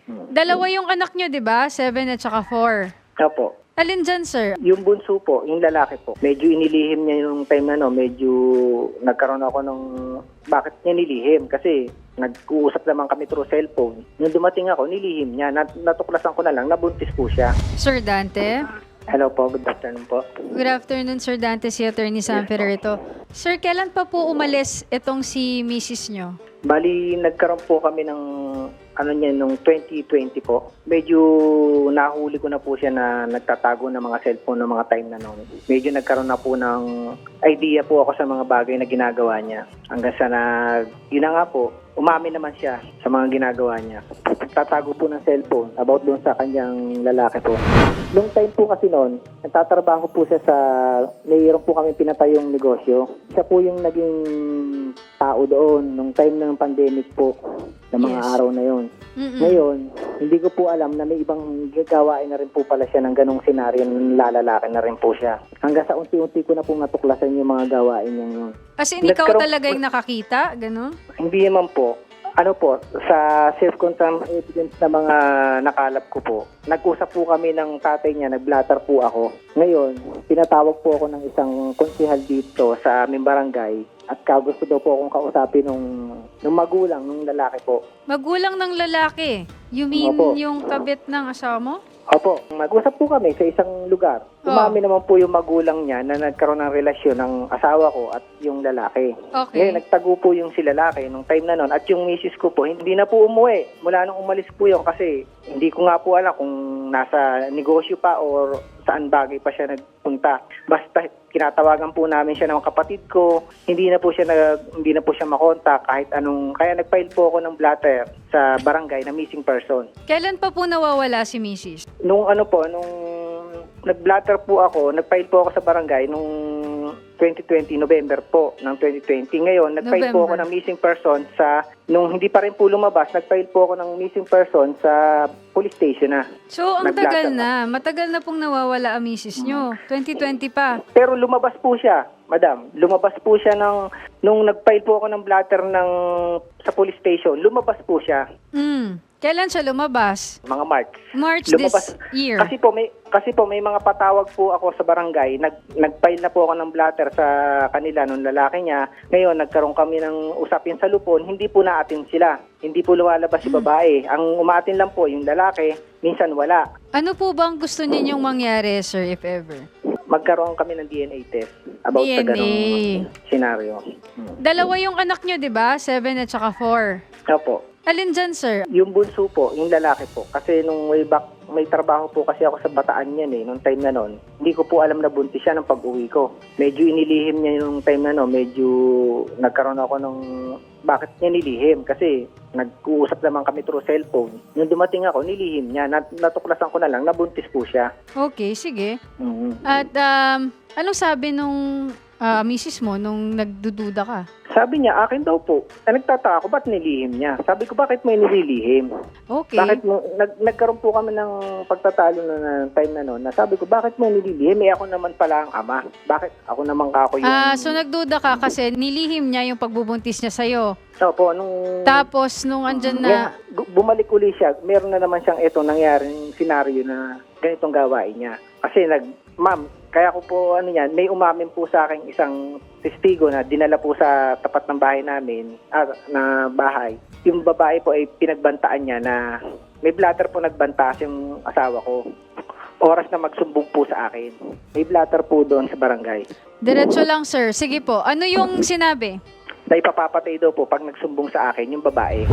Dalawa yung anak nyo, di ba? 7 at saka 4. Opo. Alin dyan, sir? Yung bunso po, yung lalaki po, medyo inilihim niya yung time na medyo nagkaroon ako ng bakit niya nilihim kasi nag-uusap naman kami through cellphone. Nung dumating ako, nilihim niya. Natuklasan ko na lang, nabuntis po siya. Sir Dante? Hello po, good afternoon po. Good afternoon, Sir Dante, si Attorney Sam Ferrerito. Sir, kailan pa po umalis itong si Mrs. nyo? Bali, nagkaroon po kami ng nung 2020 po. Medyo nahuli ko na po siya na nagtatago ng mga cellphone ng mga time na noon. Medyo nagkaroon na po ng idea po ako sa mga bagay na ginagawa niya. Hanggang sa yun na nga po, umamin naman siya sa mga ginagawa niya. Tatago po ng cellphone about doon sa kanyang lalaki po. Nung time po kasi noon, nagtatrabaho po siya mayroon po kami pinatayong negosyo. Siya po yung naging tao doon nung time ng pandemic po na mga araw na yon. Ngayon, hindi ko po alam na may ibang gagawain na rin po pala siya ng ganong senaryo, lalaki na rin po siya. Hanggang sa unti-unti ko na po natuklasan yung mga gawain niya yun. As in, ikaw talaga yung nakakita? Ganon? Hindi naman po. Sa self-confirmed evidence na mga nakalap ko po, nag-usap po kami ng tatay niya, nag-blatter po ako. Ngayon, pinatawag po ako ng isang konsehal dito sa aming barangay at gusto daw po akong kausapin nung magulang, nung lalaki po. Magulang ng lalaki? You mean Opo. yung kabit ng asawa mo? Opo, mag-usap po kami sa isang lugar. Umami naman po yung magulang niya na nagkaroon ng relasyon ng asawa ko at yung lalaki. Okay. Ngayon, nagtago po yung si lalaki nung time na noon. At yung misis ko po, hindi na po umuwi. Mula nung umalis po yun kasi hindi ko nga po alam kung nasa negosyo pa or saan bagay pa siya nagpunta. Basta kinatawagan po namin siya ng kapatid ko. Hindi na po siya makontak kahit anong. Kaya nag-file po ako ng blatter sa barangay na missing person. Kailan pa po nawawala si Mrs.? Nung nag-blatter po ako, nag-file po ako sa barangay nung 2020, November po ng 2020. Ngayon, nag-file po ako ng missing person nung hindi pa rin po lumabas, nag-file po ako ng missing person sa police station na. So, ang tagal na. Matagal na pong nawawala ang misis nyo. 2020 pa. Pero lumabas po siya, madam. Lumabas po siya nung nag-file po ako ng blatter sa police station, lumabas po siya. Kailan siya lumabas? Mga March lumabas, this year. Kasi po may mga patawag po ako sa barangay. Nag-file na po ako ng blatter sa kanila nung lalaki niya. Ngayon nagkaroon kami ng usapin sa lupon, hindi po naatin sila. Hindi po lumalabas si babae. Ang umaatin lang po yung lalaki, minsan wala. Ano po bang gusto ninyong mangyari, sir, if ever? Magkaroon kami ng DNA test about sa ganung senaryo. Dalawa yung anak nyo, di ba? 7 at saka 4. Opo. Alin dyan, sir? Yung bunso po, yung lalaki po. Kasi nung way back, may trabaho po kasi ako sa Bataan yan nung time na noon. Hindi ko po alam na buntis siya ng pag-uwi ko. Medyo inilihim niya yung time na medyo nagkaroon ako ng bakit niya nilihim. Kasi nag-uusap naman kami through cellphone. Nung dumating ako, nilihim niya. Natuklasan ko na lang, nabuntis po siya. Okay, sige. Mm-hmm. At anong sabi nung misis mo nung nagdududa ka? Sabi niya, akin daw po. Nagtataka ako, ba't nilihim niya? Sabi ko, bakit mo nililihim? Okay. Bakit mo, nagkaroon po kami ng pagtatalo na time na noon. Sabi ko, bakit mo nililihim? Ako naman pala ang ama. Bakit? Ako naman kako yung... So nagduda ka kasi nilihim niya yung pagbubuntis niya sa'yo. Opo, Tapos, nung andyan na... Bumalik uli siya, meron na naman siyang nangyaring senaryo na ganitong gawain niya. Kasi ma'am, kaya ko po may umamin po sa akin isang testigo na dinala po sa tapat ng bahay namin, na bahay. Yung babae po ay pinagbantaan niya na may blatter po nagbantas yung asawa ko. Oras na magsumbong po sa akin. May blatter po doon sa barangay. Diretso lang, sir. Sige po. Ano yung sinabi? Na ipapapatay daw po pag nagsumbong sa akin yung babae.